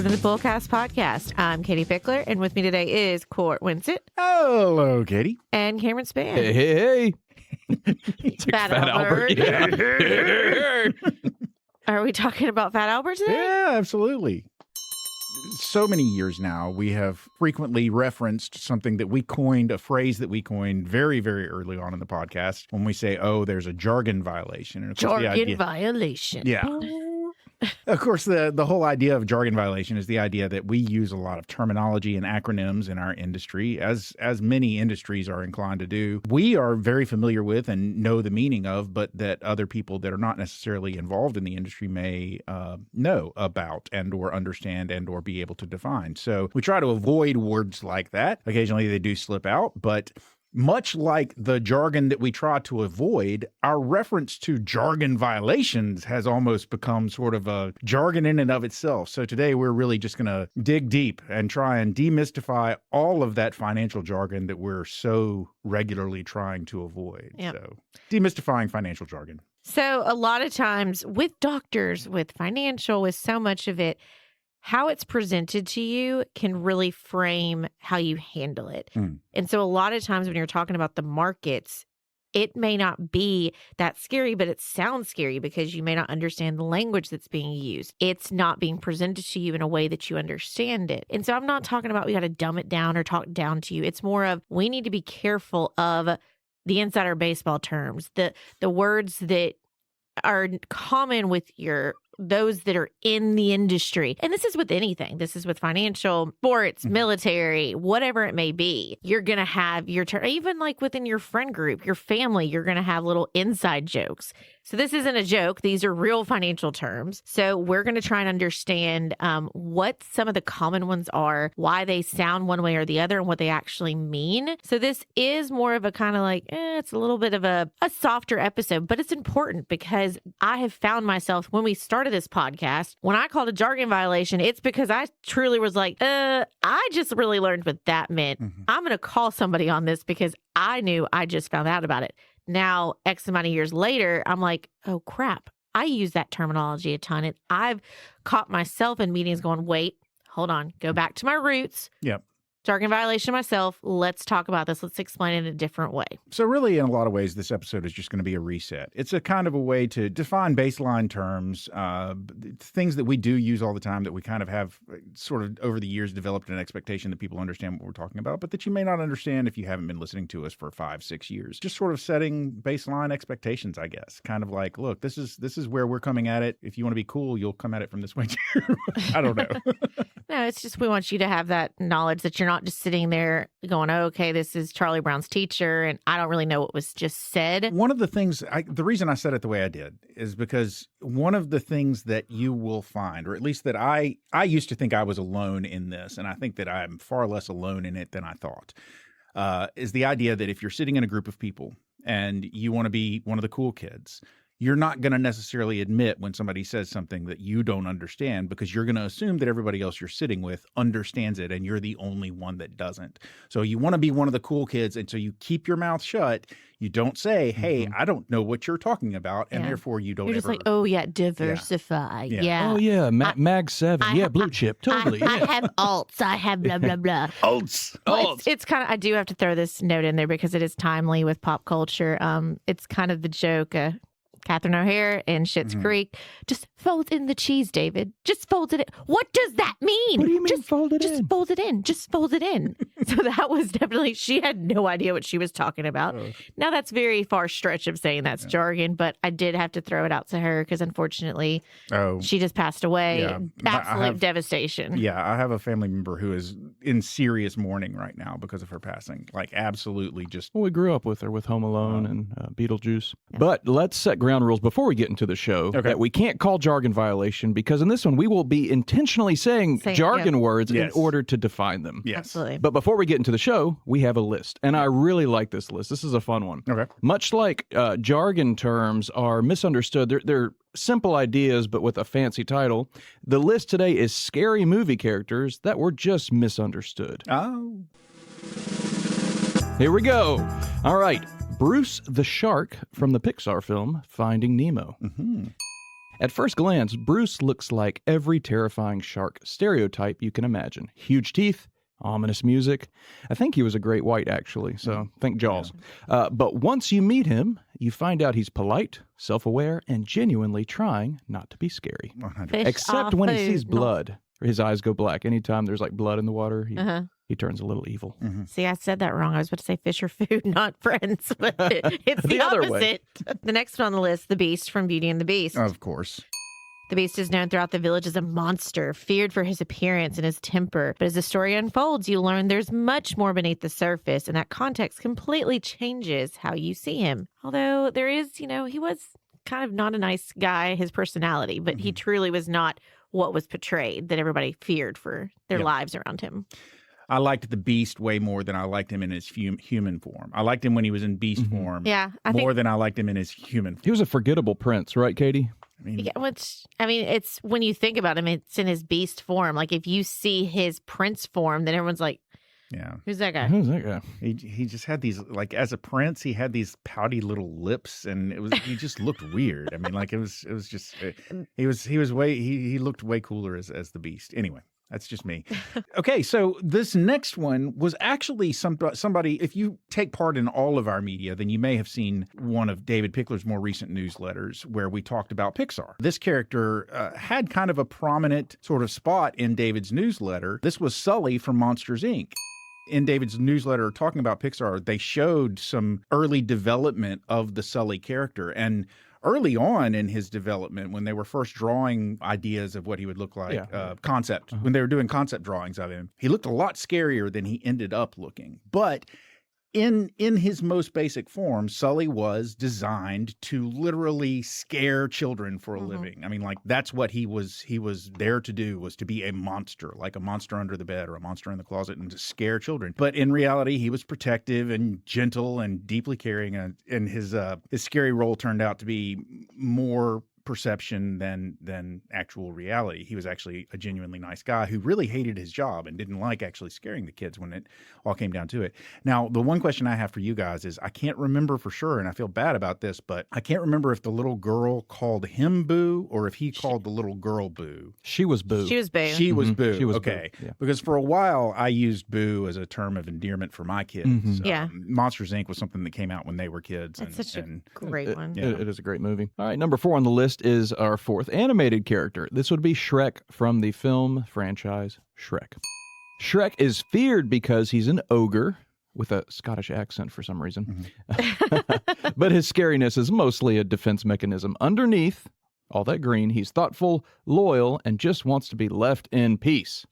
to the BullCast podcast. I'm Katie Pickler, and with me today is Court Winsett. Hello, Katie. And Cameron Spann. Hey. It's like Fat Albert. Yeah. Are we talking about Fat Albert today? Yeah, absolutely. So many years now, we have frequently referenced something that we coined, a phrase that we coined very, very early on in the podcast when we say, oh, there's a jargon violation. And of course, Jargon violation. Yeah. Of course, the whole idea of jargon violation is the idea that we use a lot of terminology and acronyms in our industry, as many industries are inclined to do. We are very familiar with and know the meaning of, but that other people that are not necessarily involved in the industry may know about and or understand and or be able to define. So we try to avoid words like that. Occasionally they do slip out, but much like the jargon that we try to avoid, our reference to jargon violations has almost become sort of a jargon in and of itself. So today we're really just going to dig deep and try and demystify all of that financial jargon that we're so regularly trying to avoid. Yep. So demystifying financial jargon. So a lot of times with doctors, with financial, with so much of it, how it's presented to you can really frame how you handle it. And so a lot of times when you're talking about the markets, it may not be that scary, but it sounds scary because you may not understand the language that's being used. It's not being presented to you in a way that you understand it. And so I'm not talking about we got to dumb it down or talk down to you. It's more of we need to be careful of the insider baseball terms, the words that are common with those that are in the industry. And this is with anything. This is with financial, sports, military, whatever it may be. You're going to have your turn, even like within your friend group, your family, you're going to have little inside jokes. So this isn't a joke. These are real financial terms. So we're going to try and understand what some of the common ones are, why they sound one way or the other, and what they actually mean. So this is more of a kind of like, it's a little bit of a softer episode, but it's important because I have found myself when we started this podcast, when I called a jargon violation, it's because I truly was like, I just really learned what that meant. I'm going to call somebody on this because I knew I just found out about it. Now, X amount of years later, I'm like, oh, crap. I use that terminology a ton. And I've caught myself in meetings going, wait, hold on, go back to my roots. Yep. Jargon violation myself. Let's talk about this. Let's explain it in a different way. So really, in a lot of ways, this episode is just going to be a reset. It's a kind of a way to define baseline terms, things that we do use all the time that we kind of have sort of over the years developed an expectation that people understand what we're talking about, but that you may not understand if you haven't been listening to us for 5-6 years. Just sort of setting baseline expectations, I guess. Kind of like, look, this is where we're coming at it. If you want to be cool, you'll come at it from this way too. I don't know. No, it's just we want you to have that knowledge that you're not just sitting there going, oh, okay, this is Charlie Brown's teacher, and I don't really know what was just said. One of the things, the reason I said it the way I did is because one of the things that you will find, or at least that I used to think I was alone in this, and I think that I'm far less alone in it than I thought, is the idea that if you're sitting in a group of people and you want to be one of the cool kids, you're not going to necessarily admit when somebody says something that you don't understand because you're going to assume that everybody else you're sitting with understands it and you're the only one that doesn't. So you want to be one of the cool kids, and so you keep your mouth shut. You don't say, hey, I don't know what you're talking about, and therefore you don't You're just ever... like, oh, yeah, diversify. Yeah. Oh, yeah, Mag 7. Blue chip, totally. I have alts. I have blah, blah, blah. Alts. Well, it's kind of, I do have to throw this note in there because it is timely with pop culture. It's kind of the joke, Catherine O'Hara in Schitt's Creek. Just fold in the cheese, David. Just fold it in. What does that mean? What do you mean fold it in? Just fold it in. Just fold it in. So that was definitely, she had no idea what she was talking about. Now that's very far stretch of saying that's jargon, but I did have to throw it out to her because unfortunately she just passed away. Yeah. Absolute devastation. Yeah, I have a family member who is in serious mourning right now because of her passing. Like absolutely just... Well, we grew up with her with Home Alone and Beetlejuice. Yeah. But let's set ground rules before we get into the show that we can't call jargon violation because in this one we will be intentionally saying jargon words in order to define them. Yes. Absolutely. But before we get into the show, we have a list. And I really like this list. This is a fun one. Okay. Much like jargon terms are misunderstood, they're simple ideas but with a fancy title. The list today is scary movie characters that were just misunderstood. Oh. Here we go. All right. Bruce the shark from the Pixar film Finding Nemo. At first glance, Bruce looks like every terrifying shark stereotype you can imagine. Huge teeth, ominous music. I think he was a great white, actually, so think Jaws. Yeah. But once you meet him, you find out he's polite, self-aware, and genuinely trying not to be scary. Except when he sees blood. His eyes go black. Anytime there's like blood in the water, he turns a little evil. Mm-hmm. See, I said that wrong. I was about to say fish are food, not friends, but it's the other way. The next one on the list, the Beast from Beauty and the Beast. Of course. The Beast is known throughout the village as a monster, feared for his appearance and his temper. But as the story unfolds, you learn there's much more beneath the surface, and that context completely changes how you see him. Although there is, he was kind of not a nice guy, his personality, but he truly was not what was portrayed, that everybody feared for their lives around him. I liked the Beast way more than I liked him in his human form. I liked him when he was in Beast form more than I liked him in his human form. He was a forgettable prince, right, Katie? It's when you think about him, it's in his Beast form. Like if you see his prince form, then everyone's like, who's that guy? Who's that guy? He just had these, like, as a prince, he had these pouty little lips, and he just looked weird. I mean, like he looked way cooler as the Beast. Anyway. That's just me. Okay, so this next one was actually somebody, if you take part in all of our media, then you may have seen one of David Pickler's more recent newsletters where we talked about Pixar. This character had kind of a prominent sort of spot in David's newsletter. This was Sully from Monsters, Inc. In David's newsletter talking about Pixar, they showed some early development of the Sully character, and early on in his development, when they were first drawing ideas of what he would look like, concept, when they were doing concept drawings of him, he looked a lot scarier than he ended up looking. But in his most basic form, Sully was designed to literally scare children for a living. I mean, like, that's what he was there to do, was to be a monster, like a monster under the bed or a monster in the closet, and to scare children. But in reality, he was protective and gentle and deeply caring, and his scary role turned out to be more perception than actual reality. He was actually a genuinely nice guy who really hated his job and didn't like actually scaring the kids when it all came down to it. Now, the one question I have for you guys is, I can't remember for sure, and I feel bad about this, but I can't remember if the little girl called him Boo or if he called the little girl Boo. She was Boo. She was Boo. She was Boo. She was okay. Boo. Yeah. Because for a while, I used Boo as a term of endearment for my kids. Monsters, Inc. was something that came out when they were kids. That's such a great one. It is a great movie. All right, number 4 on the list is our fourth animated character. This would be Shrek from the film franchise Shrek. Shrek is feared because he's an ogre with a Scottish accent for some reason. But his scariness is mostly a defense mechanism. Underneath all that green, he's thoughtful, loyal, and just wants to be left in peace.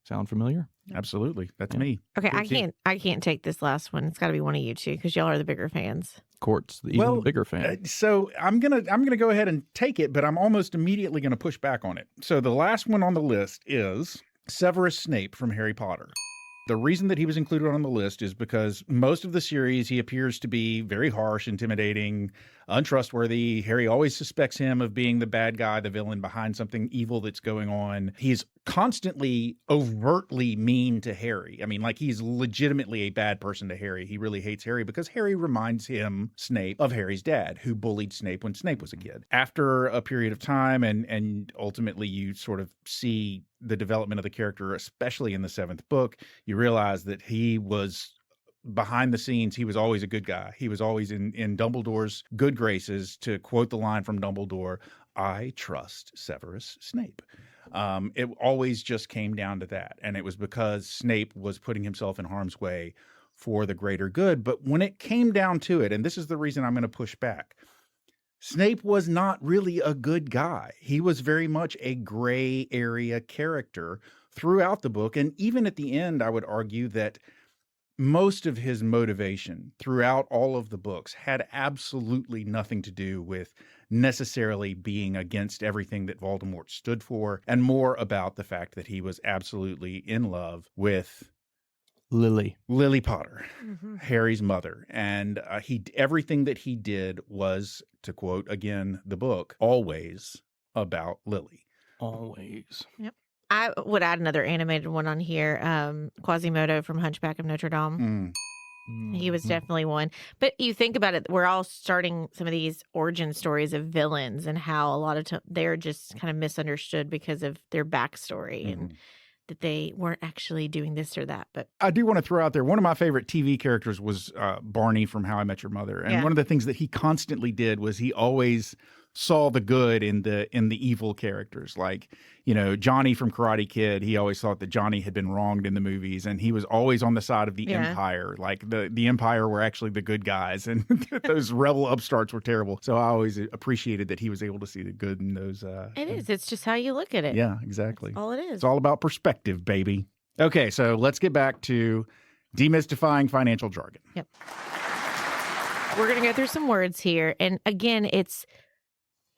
Sound familiar? Absolutely. That's me. Okay, I can't take this last one. It's got to be one of you two because y'all are the bigger fans. Court's the bigger fan. So I'm gonna go ahead and take it, but I'm almost immediately gonna push back on it. So the last one on the list is Severus Snape from Harry Potter. The reason that he was included on the list is because most of the series he appears to be very harsh, intimidating, untrustworthy. Harry always suspects him of being the bad guy, the villain behind something evil that's going on. He's constantly overtly mean to Harry. I mean, like, he's legitimately a bad person to Harry. He really hates Harry because Harry reminds him, Snape, of Harry's dad, who bullied Snape when Snape was a kid. After a period of time, and ultimately you sort of see the development of the character, especially in the 7th book, you realize that he was, behind the scenes, he was always a good guy. He was always in Dumbledore's good graces. To quote the line from Dumbledore, "I trust Severus Snape." It always just came down to that. And it was because Snape was putting himself in harm's way for the greater good. But when it came down to it, and this is the reason I'm going to push back, Snape was not really a good guy. He was very much a gray area character throughout the book. And even at the end, I would argue that most of his motivation throughout all of the books had absolutely nothing to do with necessarily being against everything that Voldemort stood for, and more about the fact that he was absolutely in love with Lily Potter, Harry's mother. And everything that he did was, to quote again the book, always about Lily. Always. Yep. I would add another animated one on here, Quasimodo from Hunchback of Notre Dame. He was definitely one. But you think about it, we're all starting some of these origin stories of villains and how a lot of they're just kind of misunderstood because of their backstory and that they weren't actually doing this or that. But I do want to throw out there, one of my favorite TV characters was Barney from How I Met Your Mother. And one of the things that he constantly did was he always saw the good in the evil characters. Like, you know, Johnny from Karate Kid, he always thought that Johnny had been wronged in the movies, and he was always on the side of the Empire. Like the Empire were actually the good guys, and those rebel upstarts were terrible. So I always appreciated that he was able to see the good in those. It's just how you look at it. Yeah, exactly. That's all it is. It's all about perspective, baby. Okay, so let's get back to demystifying financial jargon. Yep. We're going to go through some words here. And again, it's,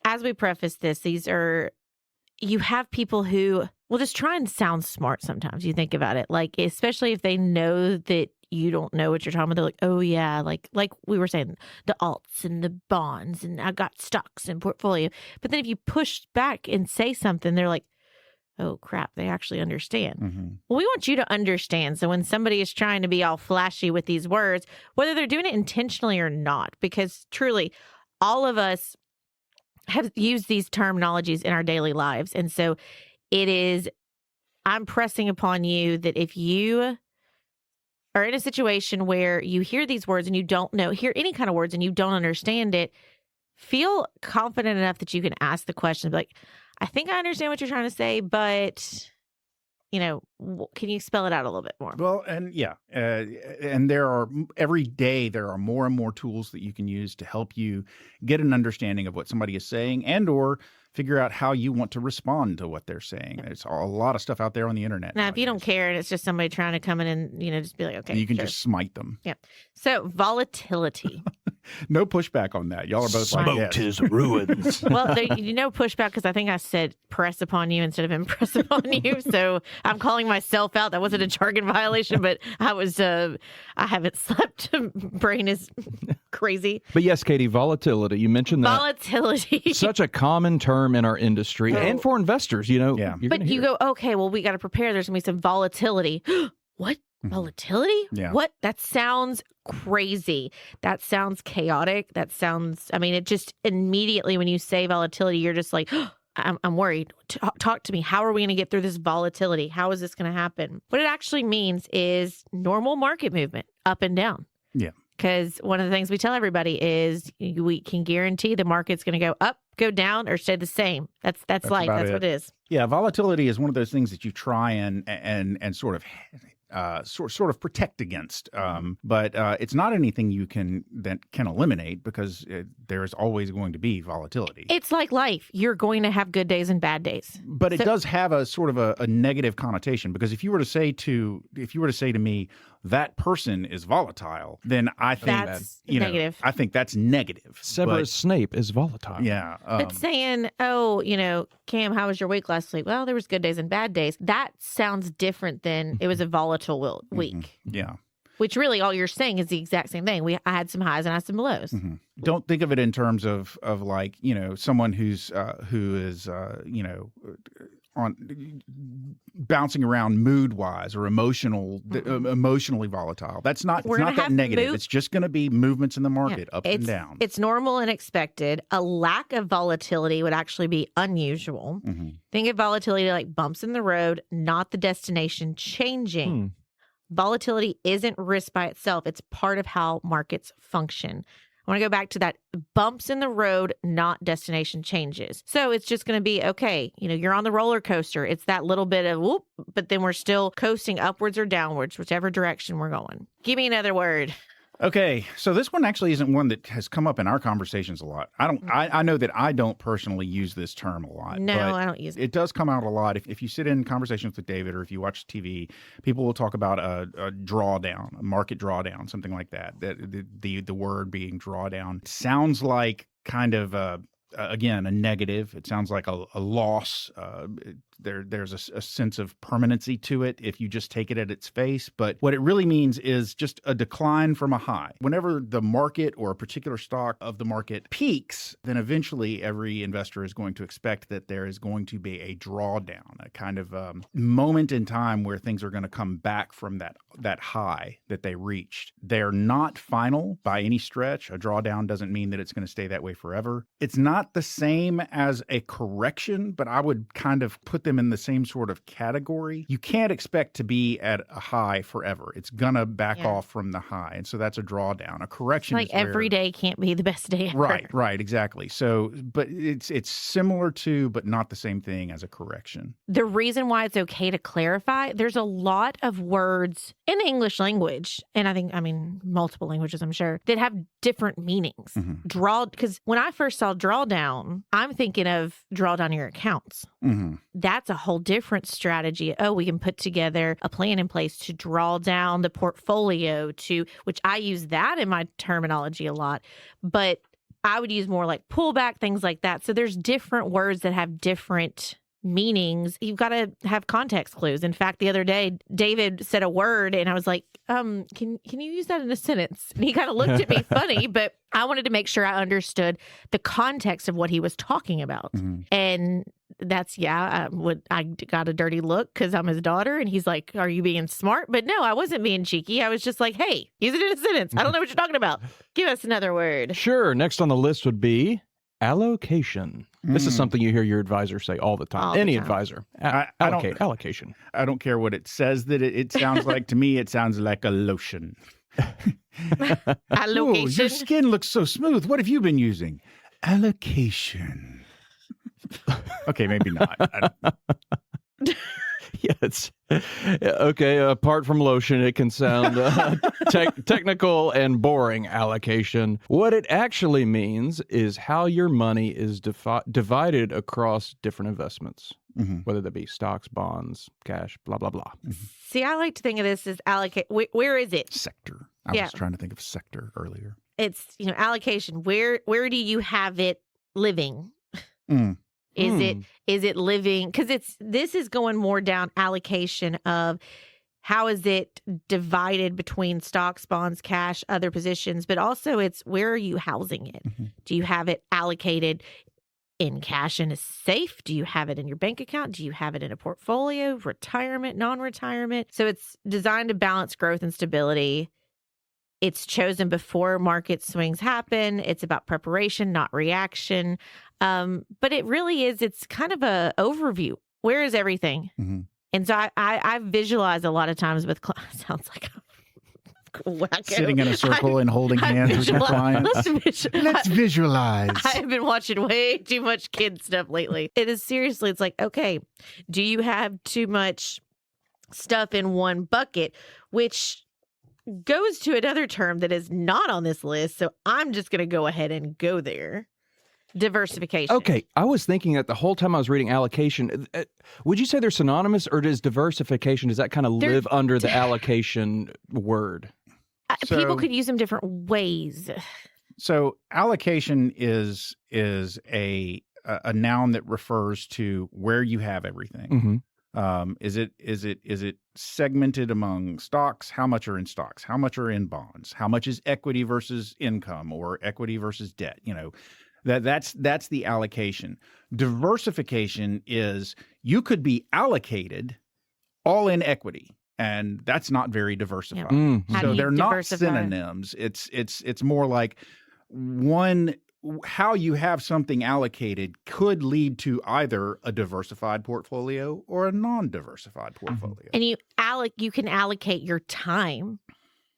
as we preface this, you have people who will just try and sound smart sometimes. You think about it, like, especially if they know that you don't know what you're talking about. They're like, oh, yeah, like we were saying, the alts and the bonds, and I got stocks and portfolio. But then if you push back and say something, they're like, oh, crap, they actually understand. Well, we want you to understand. So when somebody is trying to be all flashy with these words, whether they're doing it intentionally or not, because truly, all of us have used these terminologies in our daily lives. And so I'm pressing upon you that if you are in a situation where you hear these words and you don't hear any kind of words and you don't understand it, feel confident enough that you can ask the question, like, I think I understand what you're trying to say, but, you know, can you spell it out a little bit more? Well, and and every day there are more and more tools that you can use to help you get an understanding of what somebody is saying and or figure out how you want to respond to what they're saying. There's a lot of stuff out there on the internet. Now, if you don't care and it's just somebody trying to come in and, you know, just be like, okay, and you can just smite them. Yeah. So volatility. No pushback on that. Y'all are both Smote like, yes. his ruins. Well, no pushback because I think I said press upon you instead of impress upon you. So I'm calling myself out. That wasn't a jargon violation, but I haven't slept. Brain is crazy. But yes, Katie, volatility. You mentioned that. Volatility. Such a common term in our industry and for investors, you know. Yeah. But you go, okay, well, we got to prepare. There's going to be some volatility. What? Volatility? Yeah. What? That sounds crazy. That sounds chaotic. That sounds, I mean, it just immediately when you say volatility, you're just like, I'm worried. Talk to me. How are we going to get through this volatility? How is this going to happen? What it actually means is normal market movement up and down. Yeah. Because one of the things we tell everybody is we can guarantee the market's going to go up, go down, or stay the same. That's life. That's what it is. Yeah, volatility is one of those things that you try and sort of protect against, but it's not anything that can eliminate because there is always going to be volatility. It's like life; you're going to have good days and bad days. But it does have a sort of a negative connotation because if you were to say to me that person is volatile, then I think that's negative. I think that's negative. Severus Snape is volatile. Yeah, but saying, "Oh, you know, Cam, how was your week last week?" Well, there was good days and bad days. That sounds different than it was a volatile week. Yeah. Which really all you're saying is the exact same thing. I had some highs and I had some lows. Don't think of it in terms of like, you know, someone who is on bouncing around mood wise or emotionally volatile. That's not that negative. It's just going to be movements in the market up and down. It's normal and expected. A lack of volatility would actually be unusual. Think of volatility like bumps in the road, not the destination changing. Volatility isn't risk by itself. It's part of how markets function. I want to go back to that bumps in the road, not destination changes. So it's just going to be, okay, you know, you're on the roller coaster. It's that little bit of whoop, but then we're still coasting upwards or downwards, whichever direction we're going. Give me another word. Okay, so this one actually isn't one that has come up in our conversations a lot. I know that I don't personally use this term a lot. No, but I don't use it. It does come out a lot. If you sit in conversations with David or if you watch TV, people will talk about a drawdown, a market drawdown, something like that. The word being drawdown. It sounds like kind of again, a negative. It sounds like a loss. It there's a sense of permanency to it if you just take it at its face. But what it really means is just a decline from a high. Whenever the market or a particular stock of the market peaks, then eventually every investor is going to expect that there is going to be a drawdown, a kind of moment in time where things are going to come back from that high that they reached. They're not final by any stretch. A drawdown doesn't mean that it's going to stay that way forever. It's not the same as a correction, but I would kind of put them in the same sort of category. You can't expect to be at a high forever. It's going to back off from the high. And so that's a drawdown. A correction like is where, every day can't be the best day ever. Right, exactly. So, but it's similar to, but not the same thing as a correction. The reason why it's okay to clarify, there's a lot of words in the English language, and I mean, multiple languages, I'm sure, that have different meanings. Because when I first saw drawdown, I'm thinking of draw down your accounts. That's a whole different strategy. Oh, we can put together a plan in place to draw down the portfolio which I use that in my terminology a lot, but I would use more like pullback, things like that. So there's different words that have different meanings. You've got to have context clues. In fact, the other day, David said a word and I was like, can you use that in a sentence? And he kind of looked at me funny, but I wanted to make sure I understood the context of what he was talking about. And that's, I got a dirty look because I'm his daughter. And he's like, are you being smart? But no, I wasn't being cheeky. I was just like, hey, use it in a sentence. I don't know what you're talking about. Give us another word. Sure. Next on the list would be allocation. This is something you hear your advisor say all the time. Any advisor. Allocation. I don't care what it says that it sounds like. To me, it sounds like a lotion. Allocation. Ooh, your skin looks so smooth. What have you been using? Allocation. Okay, maybe not. Yes. Okay. Apart from lotion, it can sound technical and boring. Allocation. What it actually means is how your money is divided across different investments, whether that be stocks, bonds, cash, blah, blah, blah. See, I like to think of this as allocate. Where is it? Sector. I was trying to think of sector earlier. It's, allocation. Where do you have it living? Is it living? Because this is going more down allocation of how is it divided between stocks, bonds, cash, other positions, but also it's where are you housing it? Do you have it allocated in cash in a safe? Do you have it in your bank account? Do you have it in a portfolio, retirement, non-retirement? So it's designed to balance growth and stability. It's chosen before market swings happen. It's about preparation, not reaction. But it really is, it's kind of a overview. Where is everything? And so I visualize a lot of times with sounds like a wacko. Sitting in a circle and holding hands with your clients. Let's visualize. I've been watching way too much kid stuff lately. It is seriously, it's like, okay, do you have too much stuff in one bucket, which goes to another term that is not on this list. So I'm just going to go ahead and go there. Diversification. Okay. I was thinking that the whole time I was reading allocation. Would you say they're synonymous, or does diversification, does that kind of live under the allocation word? People could use them different ways. So allocation is a noun that refers to where you have everything. Is it segmented among stocks? How much are in stocks? How much are in bonds? How much is equity versus income or equity versus debt? That's the allocation. Diversification is you could be allocated all in equity, and that's not very diversified. So they're not synonyms. It's more like how you have something allocated could lead to either a diversified portfolio or a non-diversified portfolio. And you can allocate your time.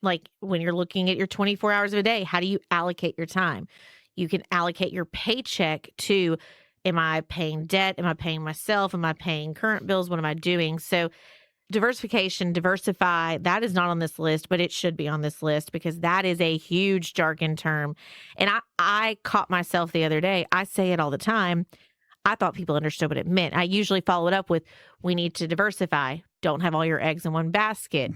Like when you're looking at your 24 hours of a day, how do you allocate your time? You can allocate your paycheck to, am I paying debt? Am I paying myself? Am I paying current bills? What am I doing? So diversification, diversify, that is not on this list, but it should be on this list because that is a huge jargon term. And I caught myself the other day. I say it all the time. I thought people understood what it meant. I usually follow it up with, we need to diversify. Don't have all your eggs in one basket.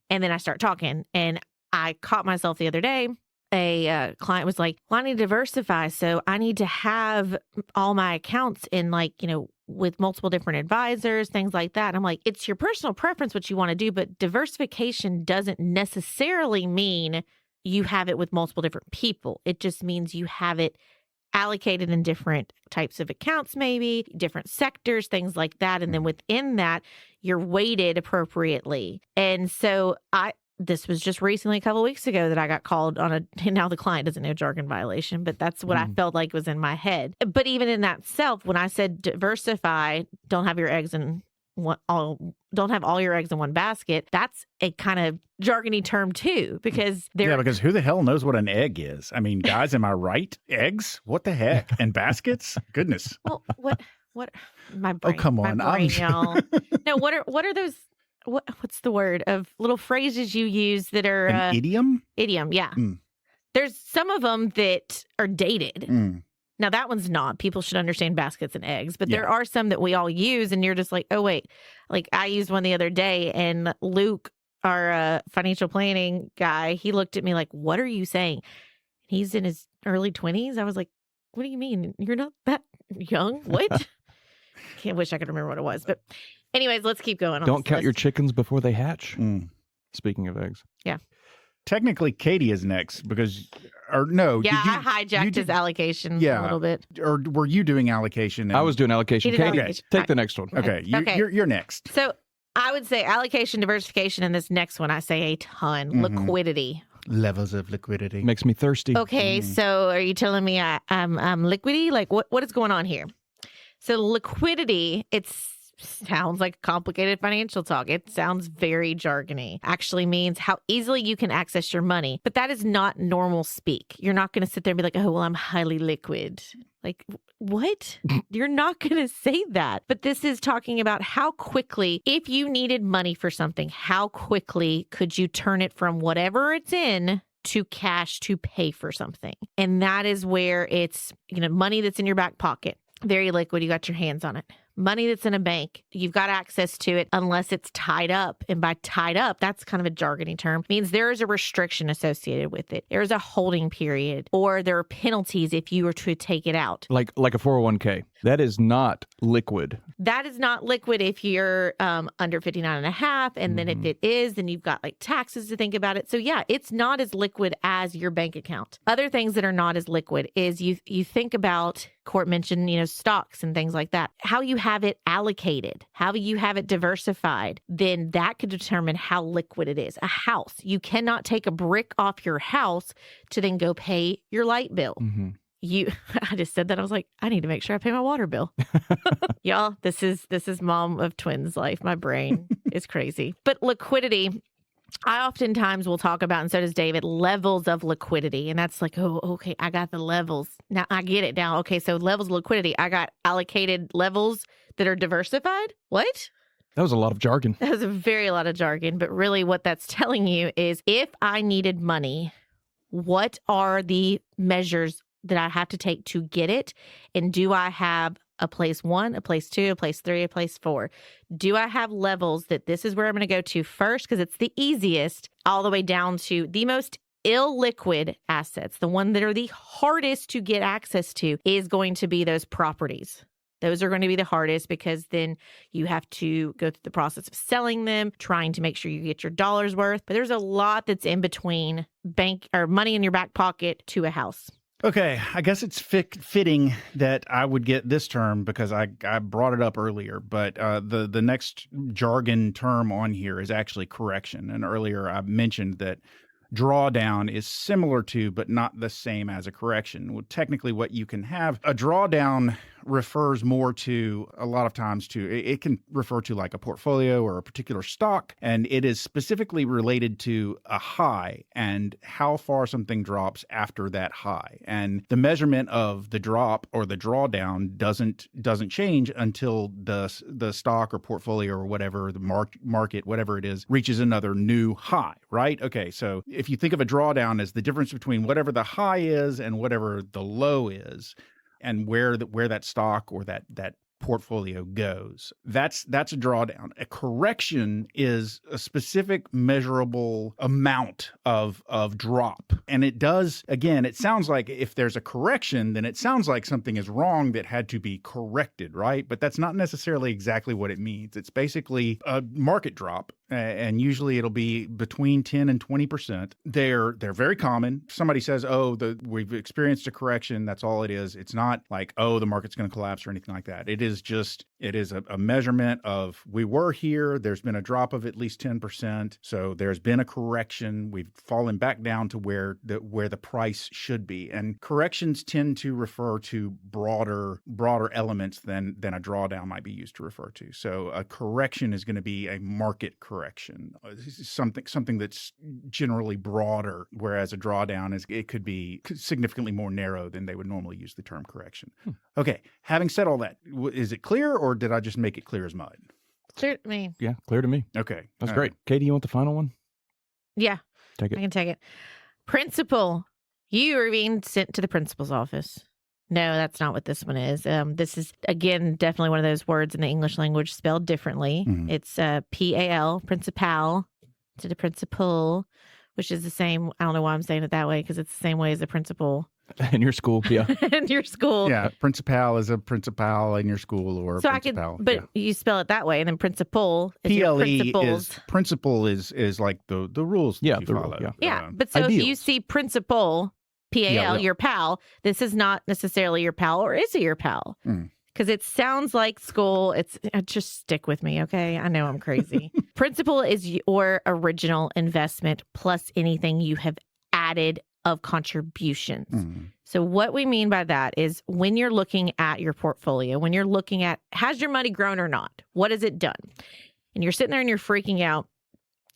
And then I start talking. And I caught myself the other day. a client was like, well, I need to diversify. So I need to have all my accounts in with multiple different advisors, things like that. And I'm like, it's your personal preference what you want to do, but diversification doesn't necessarily mean you have it with multiple different people. It just means you have it allocated in different types of accounts, maybe different sectors, things like that. And then within that, you're weighted appropriately. And so this was just recently, a couple of weeks ago, that I got called on and now the client doesn't know jargon violation, but that's what I felt like was in my head. But even in that self, when I said diversify, don't have all your eggs in one basket, that's a kind of jargony term too, because because who the hell knows what an egg is? I mean, guys, am I right? Eggs? What the heck? And baskets? Goodness. Well, what my brain. Oh, come on. Y'all. No, what are those? What's the word of little phrases you use that are an idiom? Idiom, yeah. There's some of them that are dated. Now that one's not. People should understand baskets and eggs, but there are some that we all use, and you're just like, oh wait. Like I used one the other day, and Luke, our financial planning guy, he looked at me like, "What are you saying?" He's in his early 20s. I was like, "What do you mean? You're not that young? What?" Can't wish I could remember what it was, but. Anyways, let's keep going. Don't count your chickens before they hatch. Speaking of eggs. Yeah. Technically, Katie is next no. Yeah, I hijacked his allocation a little bit. Or were you doing allocation? I was doing allocation. Katie, allocation. Take the next one. Okay, you're next. So I would say allocation, diversification, and this next one I say a ton. Liquidity. Levels of liquidity. Makes me thirsty. Okay, so are you telling me I'm liquidy? Like what is going on here? So liquidity, sounds like complicated financial talk. It sounds very jargony. Actually means how easily you can access your money. But that is not normal speak. You're not going to sit there and be like, oh, well, I'm highly liquid. Like, what? You're not going to say that. But this is talking about how quickly, if you needed money for something, how quickly could you turn it from whatever it's in to cash to pay for something? And that is where it's, money that's in your back pocket. Very liquid. You got your hands on it. Money that's in a bank, you've got access to it unless it's tied up. And by tied up, that's kind of a jargony term, means there is a restriction associated with it. There's a holding period, or there are penalties if you were to take it out. Like a 401k. That is not liquid. That is not liquid if you're under 59 and a half. And then if it is, then you've got like taxes to think about it. So yeah, it's not as liquid as your bank account. Other things that are not as liquid is you think about, Court mentioned, stocks and things like that. How you have it allocated, how you have it diversified, then that could determine how liquid it is. A house, you cannot take a brick off your house to then go pay your light bill. I just said that. I was like, I need to make sure I pay my water bill. Y'all, this is mom of twins life. My brain is crazy. But liquidity, I oftentimes will talk about, and so does David, levels of liquidity. And that's like, oh, okay, I got the levels. Now I get it now. Okay, so levels of liquidity. I got allocated levels that are diversified. What? That was a lot of jargon. That was a very lot of jargon. But really what that's telling you is if I needed money, what are the measures that I have to take to get it? And do I have a place 1, a place 2, a place 3, a place 4? Do I have levels that this is where I'm going to go to first because it's the easiest, all the way down to the most illiquid assets? The one that are the hardest to get access to is going to be those properties. Those are going to be the hardest because then you have to go through the process of selling them, trying to make sure you get your dollar's worth. But there's a lot that's in between bank or money in your back pocket to a house. Okay, I guess it's fitting that I would get this term because I brought it up earlier, but the next jargon term on here is actually correction. And earlier I mentioned that drawdown is similar to, but not the same as a correction. Well, technically what you can have, a drawdown refers more to, a lot of times to, it can refer to like a portfolio or a particular stock, and it is specifically related to a high and how far something drops after that high. And the measurement of the drop or the drawdown doesn't change until the stock or portfolio or whatever, the market, whatever it is, reaches another new high, right? Okay, so if you think of a drawdown as the difference between whatever the high is and whatever the low is, and where that stock or that portfolio goes. That's a drawdown. A correction is a specific measurable amount of drop. And it does, again, it sounds like if there's a correction, then it sounds like something is wrong that had to be corrected, right? But that's not necessarily exactly what it means. It's basically a market drop. And usually it'll be between 10 and 20%. They're very common. Somebody says, we've experienced a correction. That's all it is. It's not like, the market's going to collapse or anything like that. It is a measurement of we were here. There's been a drop of at least 10%. So there's been a correction. We've fallen back down to where the price should be. And corrections tend to refer to broader elements than a drawdown might be used to refer to. So a correction is going to be a market correction, something that's generally broader, whereas a drawdown it could be significantly more narrow than they would normally use the term correction. Okay, having said all that, is it clear, or did I just make it clear as mud? Clear to me. Yeah, clear to me. Okay, that's great. Katie, you want the final one? Yeah, take it. I can take it. Principal, you are being sent to the principal's office. No, that's not what this one is. This is, again, definitely one of those words in the English language spelled differently. Mm-hmm. It's P-A-L, principal, to the principal, which is the same. I don't know why I'm saying it that way, because it's the same way as the principal. In your school, yeah. In your school. Yeah, principal is a principal in your school, or so principal. You spell it that way, and then principal is PLE your principles. Principal is like the rules that you follow. Yeah, but so ideals. If you see principal, P-A-L, your pal, this is not necessarily your pal, or is it your pal? Because it sounds like school. Just stick with me, okay? I know I'm crazy. Principal is your original investment plus anything you have added of contributions. So what we mean by that is when you're looking at your portfolio, when you're looking at, has your money grown or not? What has it done? And you're sitting there and you're freaking out.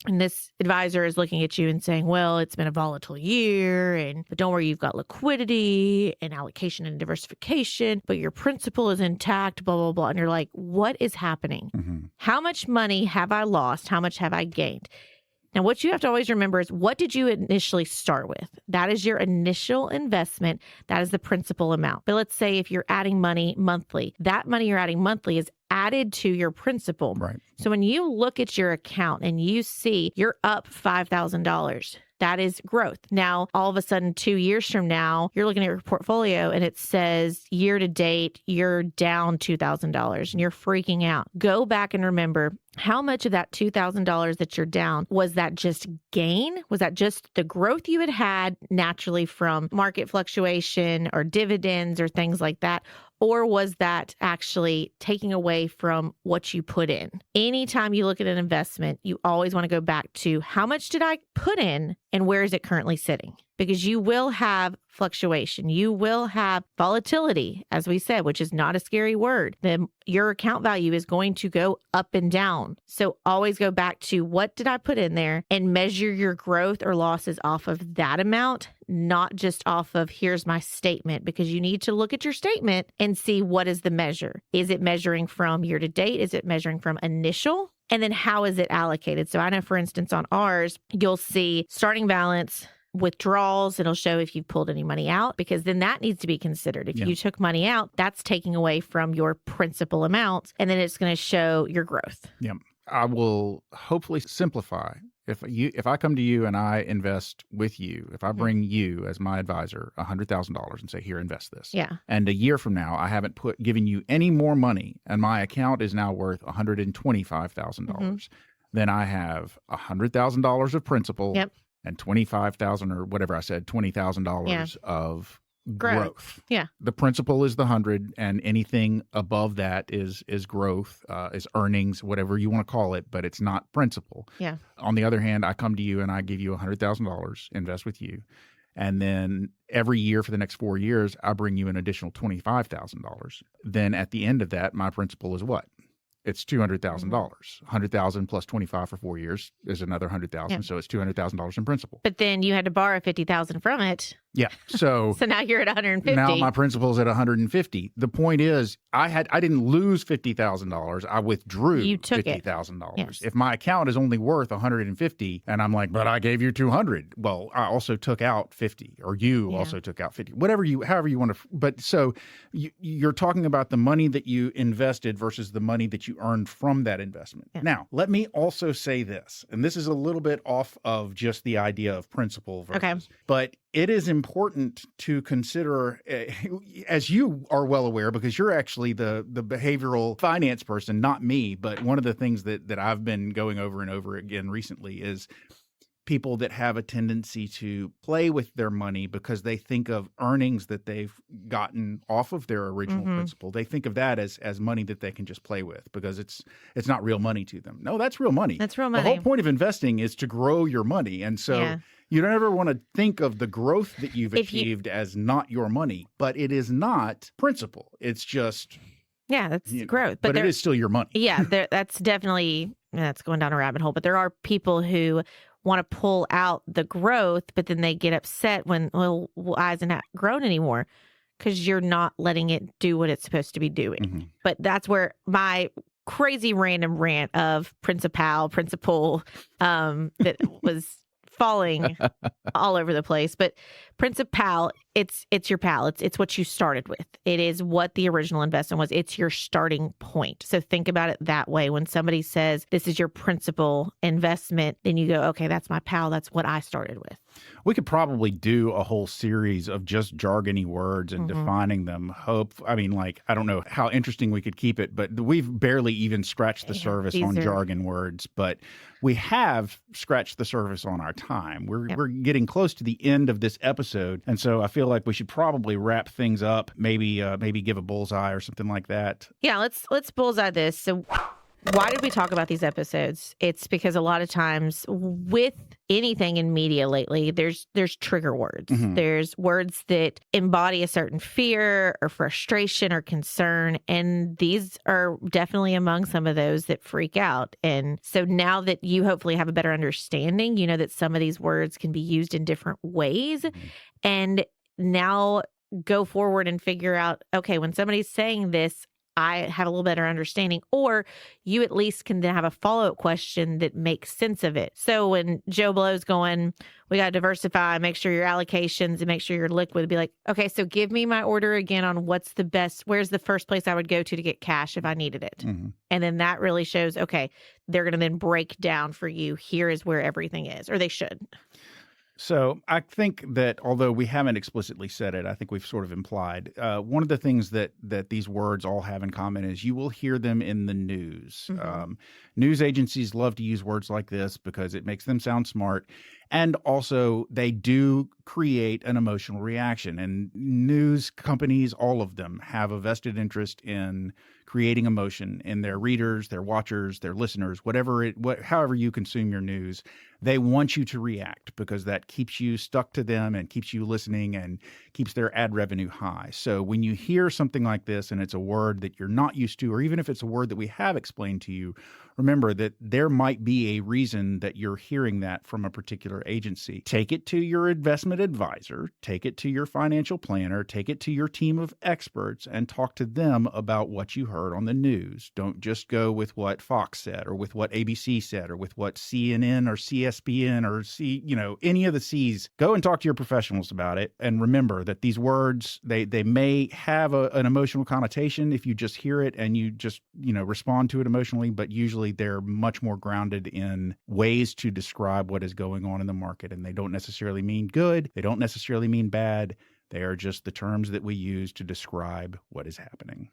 And this advisor is looking at you and saying, well, it's been a volatile year, but don't worry, you've got liquidity and allocation and diversification, but your principal is intact, blah, blah, blah. And you're like, what is happening? How much money have I lost? How much have I gained? Now, what you have to always remember is, what did you initially start with? That is your initial investment. That is the principal amount. But let's say if you're adding money monthly, that money you're adding monthly is added to your principal. Right. So when you look at your account and you see you're up $5,000, that is growth. Now, all of a sudden, 2 years from now, you're looking at your portfolio and it says year to date, you're down $2,000 and you're freaking out. Go back and remember, how much of that $2,000 that you're down, was that just gain? Was that just the growth you had naturally from market fluctuation or dividends or things like that? Or was that actually taking away from what you put in? Anytime you look at an investment, you always want to go back to, how much did I put in and where is it currently sitting? Because you will have fluctuation. You will have volatility, as we said, which is not a scary word. Your account value is going to go up and down. So always go back to, what did I put in there, and measure your growth or losses off of that amount, not just off of, here's my statement, because you need to look at your statement and see, what is the measure? Is it measuring from year to date? Is it measuring from initial? And then how is it allocated? So I know, for instance, on ours, you'll see starting balance, withdrawals. It'll show if you've pulled any money out, because then that needs to be considered. If you took money out, that's taking away from your principal amount, and then it's going to show your growth. Yeah. I will hopefully simplify. If I come to you and I invest with you, if I bring you as my advisor $100,000 and say, here, invest this. Yeah. And a year from now, I haven't given you any more money, and my account is now worth $125,000. Then I have $100,000 of principal. Yep. And $25,000 or whatever I said, $20,000 of growth. Yeah. The principal is the 100, and anything above that is growth, is earnings, whatever you want to call it, but it's not principal. Yeah. On the other hand, I come to you and I give you $100,000, invest with you. And then every year for the next 4 years, I bring you an additional $25,000. Then at the end of that, my principal is what? It's $200,000. $100,000 plus 25 for 4 years is another $100,000. So it's $200,000 in principal. But then you had to borrow $50,000 from it Yeah. So so now you're at 150. Now my principal's at 150. The point is, I didn't lose $50,000. I withdrew you took $50,000. Yes. If my account is only worth 150, and I'm like, but I gave you 200. Well, I also took out 50, or you also took out 50. However you want to. But so you're talking about the money that you invested versus the money that you earned from that investment. Yeah. Now, let me also say this, and this is a little bit off of just the idea of principal versus, but it is important to consider, as you are well aware, because you're actually the behavioral finance person, not me, but one of the things that I've been going over and over again recently is people that have a tendency to play with their money because they think of earnings that they've gotten off of their original principal. They think of that as money that they can just play with because it's not real money to them. No, that's real money. That's real money. The whole point of investing is to grow your money. And so you don't ever want to think of the growth that you've achieved as not your money, but it is not principal. It's just... Yeah, that's growth. But it is still your money. Yeah, that's definitely, that's going down a rabbit hole. But there are people who want to pull out the growth, but then they get upset when, well, why isn't it grown anymore? Because you're not letting it do what it's supposed to be doing. But that's where my crazy random rant of principal that was falling all over the place. But principal, it's your pal. It's what you started with. It is what the original investment was. It's your starting point. So think about it that way. When somebody says this is your principal investment, then you go, okay, that's my pal. That's what I started with. We could probably do a whole series of just jargony words and defining them. I don't know how interesting we could keep it, but we've barely even scratched the surface on jargon words, but we have scratched the surface on our time. We're getting close to the end of this episode, and so I feel like we should probably wrap things up. Maybe give a bullseye or something like that. Yeah, let's bullseye this. So why did we talk about these episodes? It's because a lot of times with anything in media lately, there's trigger words. There's words that embody a certain fear or frustration or concern. And these are definitely among some of those that freak out. And so now that you hopefully have a better understanding, you know that some of these words can be used in different ways. And now go forward and figure out, okay, when somebody's saying this, I have a little better understanding, or you at least can then have a follow-up question that makes sense of it. So when Joe Blow's going, we got to diversify, make sure your allocations and make sure you're liquid, be like, okay, so give me my order again on where's the first place I would go to get cash if I needed it. And then that really shows, okay, they're going to then break down for you, here is where everything is, or they should. So I think that although we haven't explicitly said it, I think we've sort of implied, one of the things that these words all have in common is you will hear them in the news. News agencies love to use words like this because it makes them sound smart. And also they do create an emotional reaction. And news companies, all of them, have a vested interest in creating emotion in their readers, their watchers, their listeners, however you consume your news. They want you to react because that keeps you stuck to them and keeps you listening and keeps their ad revenue high. So when you hear something like this and it's a word that you're not used to, or even if it's a word that we have explained to you, remember that there might be a reason that you're hearing that from a particular agency. Take it to your investment advisor, take it to your financial planner, take it to your team of experts and talk to them about what you heard on the news. Don't just go with what Fox said or with what ABC said or with what CNN or CSPN or any of the C's. Go and talk to your professionals about it. And remember that these words, they may have an emotional connotation if you just hear it and you just, respond to it emotionally, but usually they're much more grounded in ways to describe what is going on in the market. And they don't necessarily mean good. They don't necessarily mean bad. They are just the terms that we use to describe what is happening.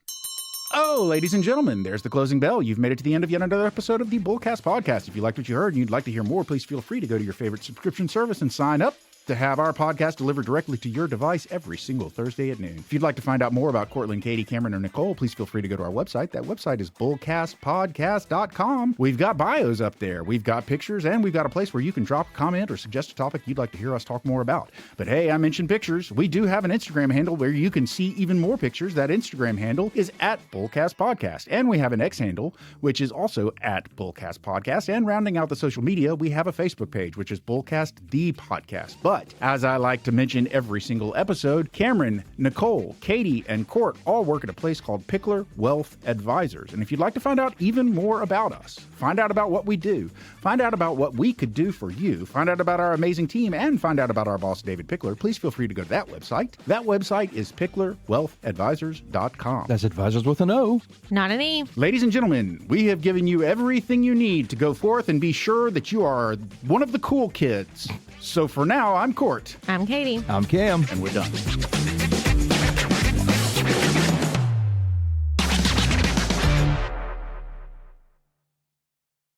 Oh, ladies and gentlemen, there's the closing bell. You've made it to the end of yet another episode of the BullCast podcast. If you liked what you heard and you'd like to hear more, please feel free to go to your favorite subscription service and sign up to have our podcast delivered directly to your device every single Thursday at noon. If you'd like to find out more about Cortland, Katie, Cameron, or Nicole, please feel free to go to our website. That website is bullcastpodcast.com. We've got bios up there. We've got pictures, and we've got a place where you can drop a comment or suggest a topic you'd like to hear us talk more about. But hey, I mentioned pictures. We do have an Instagram handle where you can see even more pictures. That Instagram handle is at BullCastPodcast. And we have an X handle, which is also at BullCastPodcast. And rounding out the social media, we have a Facebook page, which is BullCast the Podcast. But But as I like to mention every single episode, Cameron, Nicole, Katie, and Court all work at a place called Pickler Wealth Advisors. And if you'd like to find out even more about us, find out about what we do, find out about what we could do for you, find out about our amazing team, and find out about our boss, David Pickler, please feel free to go to that website. That website is picklerwealthadvisors.com. That's advisors with an O. Not an E. Ladies and gentlemen, we have given you everything you need to go forth and be sure that you are one of the cool kids. So for now, I'm Court. I'm Katie. I'm Cam. And we're done.